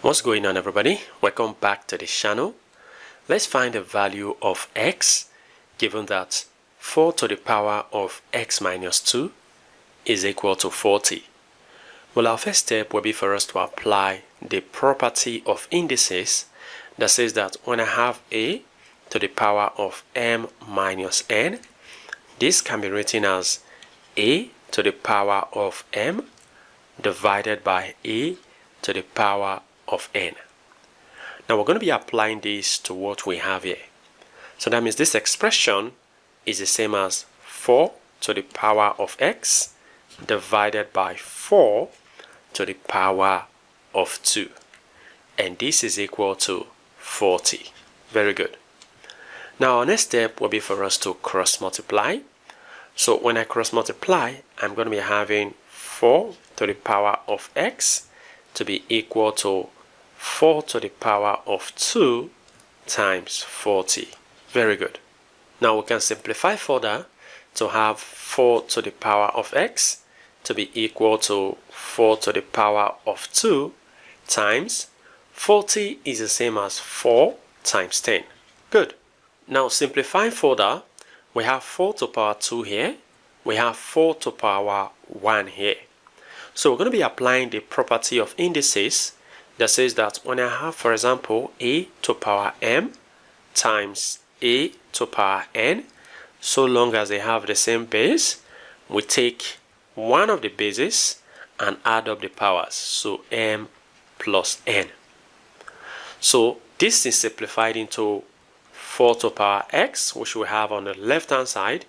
What's going on, everybody? Welcome back to the channel. Let's find the value of x given that 4 to the power of x minus 2 is equal to 40. Well, our first step will be for us to apply the property of indices that says that when I have a to the power of m minus n, this can be written as a to the power of m divided by a to the power of n. Now we're going to be applying this to what we have here. So that means this expression is the same as 4 to the power of x divided by 4 to the power of 2. And this is equal to 40. Very good. Now our next step will be for us to cross multiply. So when I cross multiply, I'm going to be having 4 to the power of x to be equal to 4 to the power of 2 times 40. Very good. Now we can simplify further to have 4 to the power of x to be equal to 4 to the power of 2 times 40 is the same as 4 times 10. Good. Now simplifying further, we have 4 to the power 2 here. We have 4 to the power 1 here. So we're going to be applying the property of indices that says that when I have, for example, a to the power m times a to the power n, so long as they have the same base, we take one of the bases and add up the powers, so m plus n. So this is simplified into 4 to the power x, which we have on the left hand side,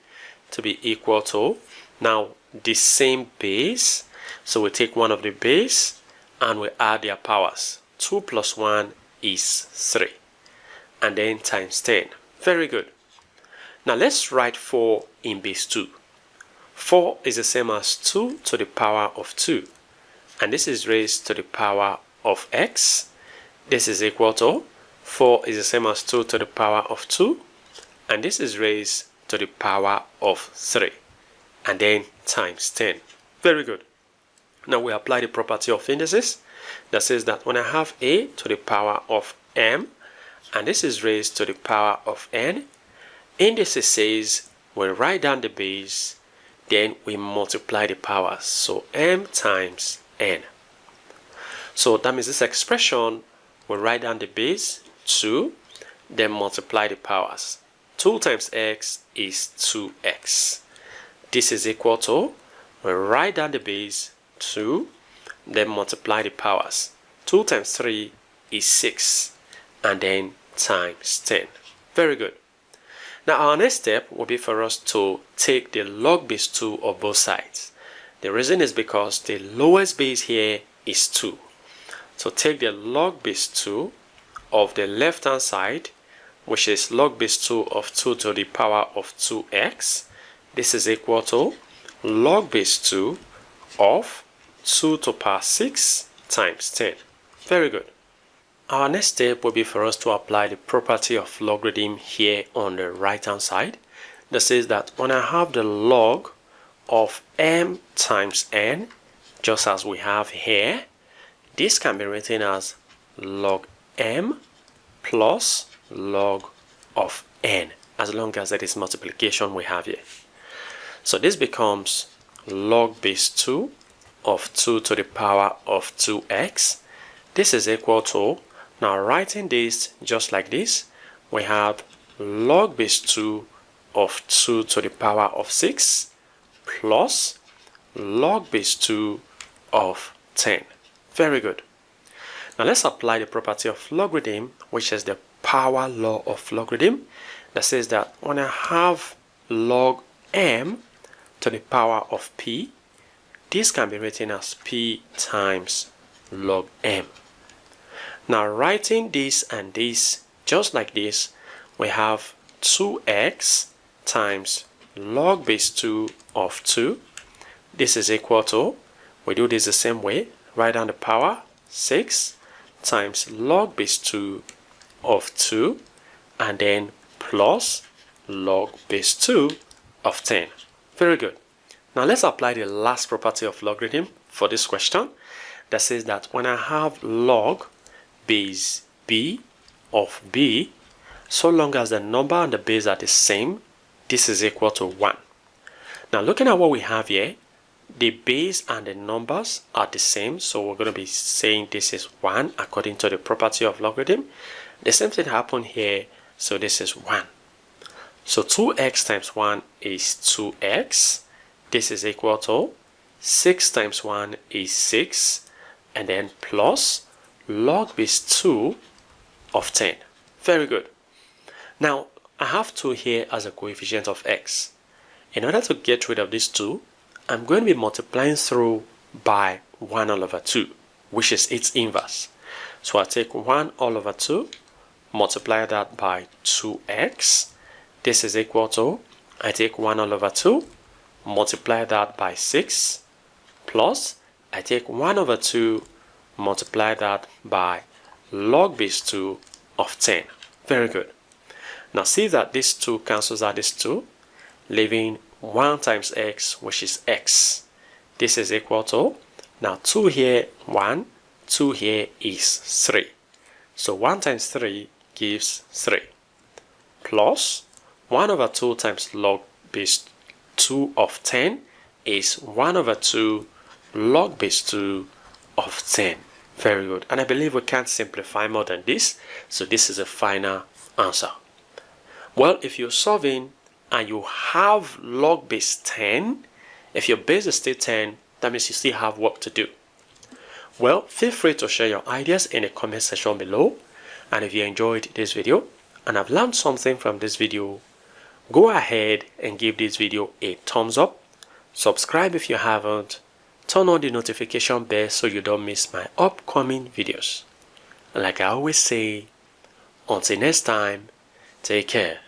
to be equal to now the same base. So we take one of the base and we add their powers. 2 plus 1 is 3. And then times 10. Very good. Now let's write 4 in base 2. 4 is the same as 2 to the power of 2. And this is raised to the power of x. This is equal to 4 is the same as 2 to the power of 2. And this is raised to the power of 3. And then times 10. Very good. Now we apply the property of indices that says that when I have a to the power of m and this is raised to the power of n, indices says we write down the base, then we multiply the powers. So m times n. So that means this expression, we write down the base 2, then multiply the powers. 2 times x is 2x. This is equal to, we write down the base 2, then multiply the powers. 2 times 3 is 6, and then times 10. Very good. Now our next step will be for us to take the log base 2 of both sides. The reason is because the lowest base here is 2. So take the log base 2 of the left hand side, which is log base 2 of 2 to the power of 2x. This is equal to log base 2 of 2 to the power 6 times 10. Very good. Our next step will be for us to apply the property of logarithm here on the right hand side that says that when I have the log of m times n, just as we have here, this can be written as log m plus log of n, as long as it is multiplication we have here. So this becomes log base 2 of 2 to the power of 2x. This is equal to, now writing this just like this, we have log base 2 of 2 to the power of 6 plus log base 2 of 10. Very good. Now let's apply the property of logarithm, which is the power law of logarithm, that says that when I have log m to the power of p, this can be written as p times log m. Now writing this and this just like this, we have 2x times log base 2 of 2. This is equal to, we do this the same way, write down the power 6 times log base 2 of 2 and then plus log base 2 of 10. Very good. Now let's apply the last property of logarithm for this question that says that when I have log base b of b, so long as the number and the base are the same, this is equal to 1. Now looking at what we have here, the base and the numbers are the same, so we're going to be saying this is 1 according to the property of logarithm. The same thing happened here, so this is 1. So 2x times 1 is 2x. This is equal to 6 times 1 is 6, and then plus log base 2 of 10. Very good. Now I have 2 here as a coefficient of x. In order to get rid of this 2, I'm going to be multiplying through by 1 all over 2, which is its inverse. So I take 1 all over 2, multiply that by 2x. This is equal to, I take 1 all over 2, multiply that by 6, plus I take 1 over 2, multiply that by log base 2 of 10. Very good. Now see that this 2 cancels out this 2, leaving 1 times x, which is x. This is equal to, now 2 here 1, 2 here is 3. So 1 times 3 gives 3, plus 1 over 2 times log base 2 of 10 is 1 over 2 log base 2 of 10. Very good. And I believe we can't simplify more than this, so this is a final answer. Well, if you're solving and you have log base 10, if your base is still 10, that means you still have work to do. Well, feel free to share your ideas in the comment section below. And if you enjoyed this video and have learned something from this video, go ahead and give this video a thumbs up. Subscribe if you haven't. Turn on the notification bell so you don't miss my upcoming videos. And like I always say, until next time, take care.